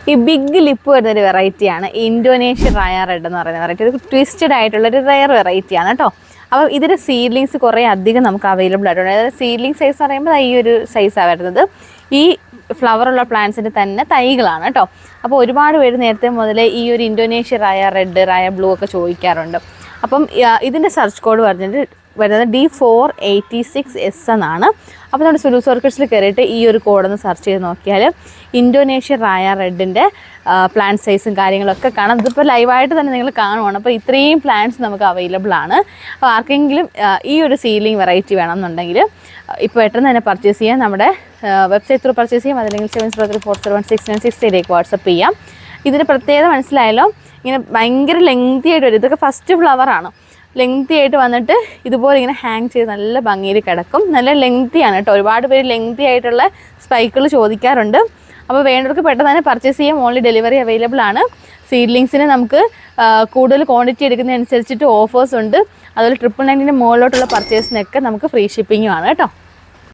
ഈ big lip വരുന്നൊരു വെറൈറ്റിയാണ് ഇന്തോനേഷ്യൻ റായ റെഡ് എന്ന് പറയുന്ന വെറൈറ്റി. ഒരു ട്വിസ്റ്റഡ് ആയിട്ടുള്ളൊരു റെയർ വെറൈറ്റിയാണ് കേട്ടോ. അപ്പോൾ ഇതിൻ്റെ സീഡ്ലിങ്സ് കുറേ അധികം നമുക്ക് അവൈലബിൾ ആയിട്ടുണ്ട്. അതായത് സീഡ്ലിംഗ് സൈസ് എന്ന് പറയുമ്പോൾ ഈ ഒരു സൈസാണ് വരുന്നത്. ഈ ഫ്ലവറുള്ള പ്ലാന്റ്സിൻ്റെ തന്നെ തൈകളാണ് കേട്ടോ. അപ്പോൾ ഒരുപാട് പേര് നേരത്തെ മുതലേ ഈ ഒരു ഇന്തോനേഷ്യൻ റായ റെഡ്, റായ ബ്ലൂ ഒക്കെ ചോദിക്കാറുണ്ട്. അപ്പം ഇതിൻ്റെ സെർച്ച് കോഡ് വരുന്നത് D486S എന്നാണ്. അപ്പോൾ നമ്മുടെ സുലൂസ് ഓർക്കിഡ്സിൽ കയറിയിട്ട് ഈ ഒരു കോഡൊന്ന് സെർച്ച് ചെയ്ത് നോക്കിയാൽ ഇന്തോനേഷ്യൻ റായ റെഡിൻ്റെ പ്ലാന്റ് സൈസും കാര്യങ്ങളൊക്കെ കാണാം. ഇതിപ്പോൾ ലൈവായിട്ട് തന്നെ നിങ്ങൾ കാണുവാണ്. അപ്പോൾ ഇത്രയും പ്ലാന്റ്സ് നമുക്ക് അവൈലബിൾ ആണ്. അപ്പോൾ ആർക്കെങ്കിലും ഈ ഒരു സീഡ്ലിംഗ് വെറൈറ്റി വേണമെന്നുണ്ടെങ്കിൽ ഇപ്പോൾ പെട്ടെന്ന് തന്നെ പർച്ചേസ് ചെയ്യാം. നമ്മുടെ വെബ്സൈറ്റ് ത്രൂ പർച്ചേസ് ചെയ്യാം. അതല്ലെങ്കിൽ 7034716968 വാട്സപ്പ് ചെയ്യാം. ഇതിൻ്റെ പ്രത്യേകത മനസ്സിലായല്ലോ. ഇങ്ങനെ ഭയങ്കര ലെങ്തി ആയിട്ട് വരും. ഇതൊക്കെ ഫസ്റ്റ് ഫ്ലവറാണ്. ലെങ്തി ആയിട്ട് വന്നിട്ട് ഇതുപോലെ ഇങ്ങനെ ഹാങ് ചെയ്ത് നല്ല ഭംഗിയിൽ കിടക്കും. നല്ല ലെങ്തിയാണ് കേട്ടോ. ഒരുപാട് പേര് ലെങ്തി ആയിട്ടുള്ള സ്പൈക്കുകൾ ചോദിക്കാറുണ്ട്. അപ്പോൾ വേണ്ടവർക്ക് പെട്ടെന്ന് തന്നെ പർച്ചേസ് ചെയ്യാം. ഓൺലി ഡെലിവറി അവൈലബിൾ ആണ്. സീഡ്ലിങ്സിന് നമുക്ക് കൂടുതൽ ക്വാണ്ടിറ്റി എടുക്കുന്നതനുസരിച്ചിട്ട് ഓഫേഴ്സ് ഉണ്ട്. അതുപോലെ 999 മുകളിലോട്ടുള്ള പർച്ചേസിനൊക്കെ നമുക്ക് ഫ്രീ ഷിപ്പിങ്ങും ആണ് കേട്ടോ.